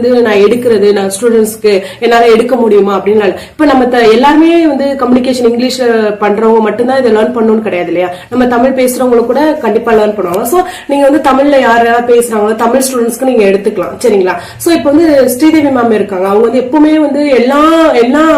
வந்து நான் எடுக்கிறது, நான் ஸ்டூடெண்ட்ஸ்க்கு என்னால எடுக்க முடியுமா அப்படின்னு. இப்ப நம்ம எல்லாருமே வந்து கம்யூனிகேஷன் இங்கிலீஷ்ல பண்றவங்க மட்டும்தான் இதை லேர்ன் பண்ணணும்னு கிடையாது இல்லையா. நம்ம தமிழ் பேசுறவங்க கூட கண்டிப்பா லேர்ன் பண்ணுவாங்க. சோ நீங்க வந்து தமிழ்ல யாரெல்லாம் பேசுறாங்களோ தமிழ் ஸ்டூடெண்ட்ஸ்க்கு நீங்க எடுத்துக்கலாம், சரிங்களா. சோ இப்ப வந்து ஸ்ரீதேவி மேம் இருக்காங்க, அவங்க வந்து எப்பவுமே வந்து எல்லா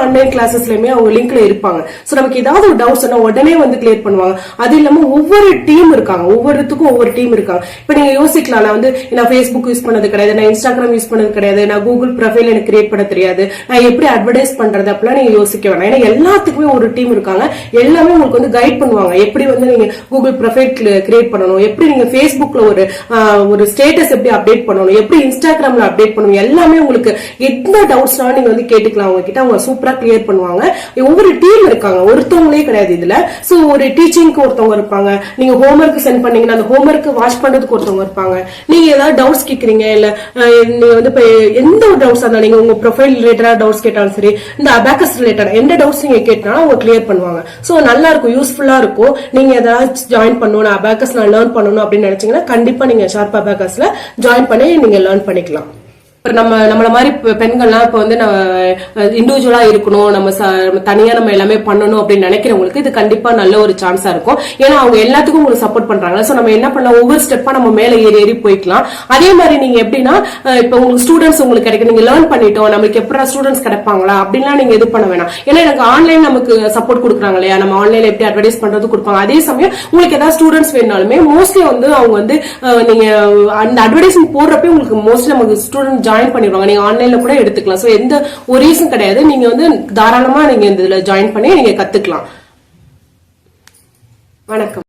ஆன்லைன் கிளாஸஸ்லயுமே அவங்க லிங்க்ல இருப்பாங்க. சோ நமக்கு ஏதாவது ஒரு டவுட்ஸ் உடனே வந்து கிளியர் பண்ணுவாங்க. அது இல்லாம ஒவ்வொரு டீம் இருக்காங்க, ஒவ்வொருத்துக்கும் ஒவ்வொரு டீம் இருக்காங்க. இப்ப நீங்க யோசிக்கலாம், நான் வந்து நான் Facebook யூஸ் பண்ணது கிடையாது, நான் இன்ஸ்டாகிராம் யூஸ் பண்ணது கிடையாது, நான் கூகுள் ப்ரொஃபைல் எனக்கு கிரியேட் பண்ண தெரியாது, நான் எப்படி அட்வர்டைஸ் பண்றது அப்படிலாம் நீங்க யோசிக்க வேணாம். ஏன்னா எல்லாத்துக்குமே ஒரு டீம் இருக்காங்க, எல்லாமே உங்களுக்கு வந்து கைட் பண்ணுவாங்க. எப்படி வந்து நீங்க கூகுள் ப்ரொஃபைல் கிரியேட் பண்ணணும், எப்படி நீங்க Facebookல ஒரு ஸ்டேட்டஸ் எப்படி அப்டேட் பண்ணணும், எப்படி இன்ஸ்டாகிராம்ல அப்டேட் பண்ணணும், எல்லாமே உங்களுக்கு எந்த டவுட்ஸ்னாலும் நீங்க வந்து கேட்டுக்கலாம். அவங்க கிட்ட அவங்க சூப்பரா கிளியர் பண்ணுவாங்க. ஒவ்வொரு டீம் இருக்காங்க, ஒருத்தவங்களே கிடையாது இதுல. சோ ஒரு டீச்சிங்க்கு ஒருத்தவங்க இருப்பாங்க, நீங்க ஹோம்ஒர்க் சென்ட் பண்ணீங்கன்னா அந்த ஹோம்ஒர்க் வாட்ச் பண்றதுக்கு ஒருத்தவங்க இருப்பாங்க. நீங்க ஏதாவது டவுட்ஸ் கேக்குறீங்க, இல்ல நீங்க வந்து எந்த ஒரு டவுட்ஸ் இருந்தாலும், நீங்க உங்க ப்ரொஃபைல் ரிலேட்டடா டவுட்ஸ் கேட்டாலும் சரி, இந்த அபாக்கஸ் ரிலேட்டட் எந்த டவுட்ஸ் நீங்க கேட்டாலும் அவங்க கிளியர் பண்ணுவாங்க. சோ நல்லா இருக்கும், யூஸ்ஃபுல்லா இருக்கும். நீங்க ஏதாவது ஜாயின் பண்ணணும், அபாக்கஸ் நான் லேர்ன் பண்ணணும் அப்படின்னு நினைச்சீங்கன்னா கண்டிப்பா நீங்க ஷார்ப் அபாக்கஸ்ல ஜாயின் பண்ணி நீங்க லேர்ன் பண்ணிக்கலாம். நம்மள மாதிரி பெண்கள்லாம் இப்ப வந்து இண்டிவிஜுவலா இருக்கணும், நம்ம தனியா நம்ம எல்லாமே பண்ணணும் அப்படின்னு நினைக்கிறவங்களுக்கு இது கண்டிப்பா நல்ல ஒரு சான்ஸா இருக்கும். ஏன்னா அவங்க எல்லாத்துக்கும் உங்களுக்கு சப்போர்ட் பண்றாங்க. சோ நம்ம என்ன பண்ணலாம், ஒவ்வொரு ஸ்டெப்பா நம்ம மேல ஏறி போய்க்கலாம். அதே மாதிரி நீங்க எப்படின்னா இப்ப உங்களுக்கு ஸ்டூடெண்ட்ஸ் உங்களுக்கு கிடைக்கும், நீங்க லேர்ன் பண்ணிட்டோம், நம்மளுக்கு எப்படி ஸ்டூடெண்ட்ஸ் கிடைப்பாங்களா அப்படின்லாம் நீங்க இது பண்ண வேணாம். ஏன்னா எனக்கு ஆன்லைன் நமக்கு சப்போர்ட் கொடுக்குறாங்க இல்லையா, நம்ம ஆன்லைன்ல எப்படி அட்வர்டைஸ் பண்றது கொடுப்பாங்க. அதே சமயம் உங்களுக்கு ஏதாவது ஸ்டூடெண்ட்ஸ் வேணாலுமே மோஸ்ட்லி வந்து அவங்க வந்து நீங்க அந்த அட்வர்டைஸ்மெண்ட் போடுறப்ப உங்களுக்கு மோஸ்ட்லி நமக்கு ஸ்டூடெண்ட் ஜாயின் பண்ணிடுவாங்க. நீங்க ஆன்லைன்ல கூட எடுத்துக்கலாம். சோ எந்த ஒரு ரீசன் கிடையாது, நீங்க வந்து தாராளமா நீங்க இதுல ஜாயின் பண்ணி நீங்க கத்துக்கலாம். வணக்கம்.